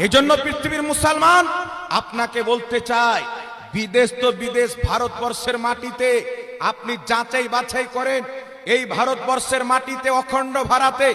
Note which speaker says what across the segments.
Speaker 1: এজন্য পৃথিবীর মুসলমান আপনাকে বলতে চাই, বিদেশ তো বিদেশ, ভারতবর্ষের মাটিতে আপনি যাচাই বাছাই করেন। এই ভারতবর্ষের মাটিতে অখণ্ড ভারতে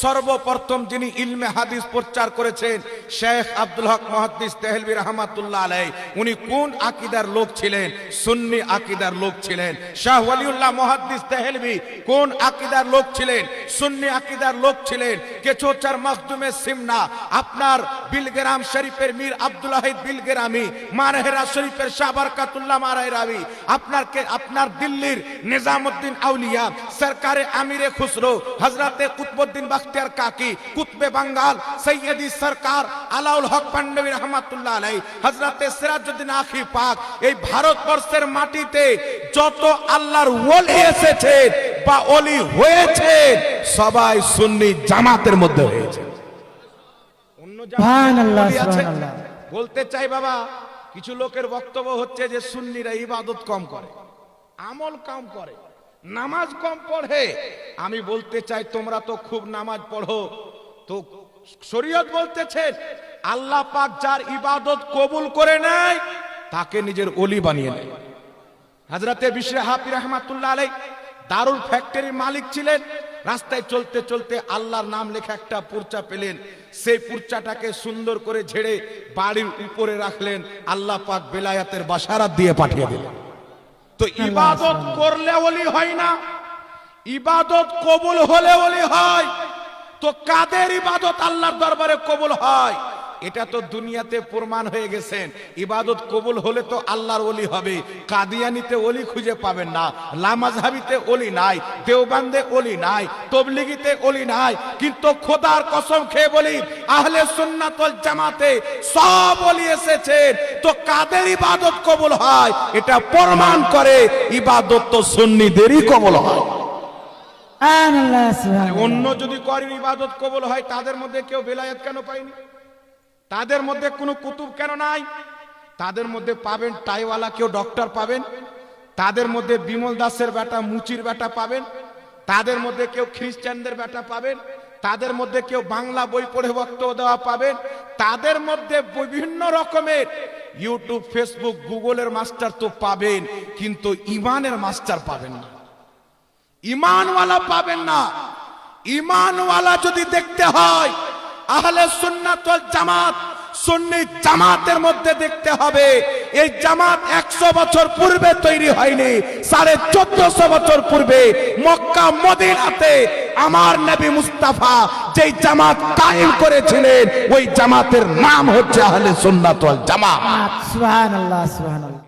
Speaker 1: সর্বপ্রথম যিনি ইলমে হাদিস প্রচার করেছেন শেখ আব্দুল হক মুহাদ্দিস দেহলভী রাহমাতুল্লাহ আলাইহি, উনি কোন আকীদার লোক ছিলেন? সুন্নি আকীদার লোক ছিলেন। শাহ ওয়ালিউল্লাহ মুহাদ্দিস দেহলভী কোন আকীদার লোক ছিলেন? সুন্নি আকীদার লোক ছিলেন। কেচোচার মখদুমে সিমনা আপনার বিলগ্রাম শরীফের মীর আব্দুল ওয়াহিদ বিলগ্রামি, মারহেরা শরীফের শাহ বরকতুল্লাহ মারহেরাবি, আপনার দিল্লির নিজামউদ্দিন আউলিয়া সরকারে আমিরে খুসরো হযরতে কুতবুদ্দিন বখতিয়ার কাকি, কুতবে বাঙ্গাল সৈয়দি সরকার আলাউল হক পান্ডবী রহমাতুল্লাহ আলাইহি, হযরতে সিরাজউদ্দিন আখি পাক, এই ভারতবর্ষের মাটিতে যত আল্লাহর ওলি এসেছে বা ওলি হয়েছে সবাই সুন্নি জামাতের মধ্যে হয়েছে। অন্য
Speaker 2: সুবহানাল্লাহ,
Speaker 1: জামাত
Speaker 2: সুবহানাল্লাহ।
Speaker 1: বলতে চাই বাবা, কিছু লোকের বক্তব্য হচ্ছে যে সুন্নিরা ইবাদত কম করে, আমল কম করে, নামাজ কম পড়ে। আমি বলতে চাই তোমরা তো খুব নামাজ পড়ো, তো শরীয়ত বলতেছে আল্লাহ পাক যার ইবাদত কবুল করে নেয় তাকে নিজের ওলি বানিয়ে নেয়। হযরতে বিশর হাফি রাহমাতুল্লাহ আলাইহি দারুল ফ্যাক্টরির মালিক ছিলেন। রাস্তায় চলতে চলতে আল্লাহর নাম লেখা একটা পুরচা পেলেন, সেই পুরচাটাকে সুন্দর করে ঝেড়ে বাড়ির উপরে রাখলেন। আল্লাহ পাক বেলায়াতের বাশারাত দিয়ে পাঠিয়ে দিলেন। তো ইবাদত করলে ওলি হয় না, ইবাদত কবুল হলে ওলি হয়। তো কাদের ইবাদত আল্লাহর দরবারে কবুল হয়? এটা তো দুনিয়াতে প্রমাণ হয়ে গেছেন। ইবাদত কবুল হলে তো আল্লাহর ওলি হবে। কাদিয়ানিতে ওলি খুঁজে পাবেন না, লামাজহাবিতে ওলি নাই, দেওবান্দে ওলি নাই, তবলিগিতে ওলি নাই। কিন্তু খোদার কসম খেয়ে বলি আহলে সুন্নাত ওয়াল জামাতে সব ওলি এসেছে। তো কাদের ইবাদত কবুল হয় এটা প্রমাণ করে ইবাদত তো সুন্নিদেরই কবুল হয়।
Speaker 2: সুবহানাল্লাহ, সুবহানাল্লাহ।
Speaker 1: অন্য যদি করেন ইবাদত কবুল হয়, তাদের মধ্যে কেউ বেলায়েত কেন পায়নি? তাদের মধ্যে কোনো কুতুব কেন নাই? তাদের মধ্যে পাবেন টাইওয়ালা কেউ ডক্টর পাবেন, তাদের মধ্যে বিমল দাসের বেটা মুচির বেটা পাবেন, তাদের মধ্যে কেউ খ্রিস্টানদের বেটা পাবেন, তাদের মধ্যে কেউ বাংলা বই পড়ে বক্তব্য দেওয়া পাবেন, তাদের মধ্যে বিভিন্ন রকমের ইউটিউব ফেসবুক গুগলের মাস্টার তো পাবেন, কিন্তু ইমানের মাস্টার পাবেন না, ইমানওয়ালা পাবেন না। ইমানওয়ালা যদি দেখতে হয় আহলে সুন্নাত ওয়াল জামাত সুন্নি জামাতের মধ্যে দেখতে হবে। এই জামাত 100 বছর পূর্বে তৈরি হয়নি, 1450 বছর পূর্বে মক্কা মদিনাতে আমার নবী মুস্তাফা যেই জামাত কায়েম করেছিলেন ওই জামাতের নাম হচ্ছে আহলে সুন্নাত ওয়াল জামাত।
Speaker 2: সুবহানাল্লাহ, সুবহানাল্লাহ।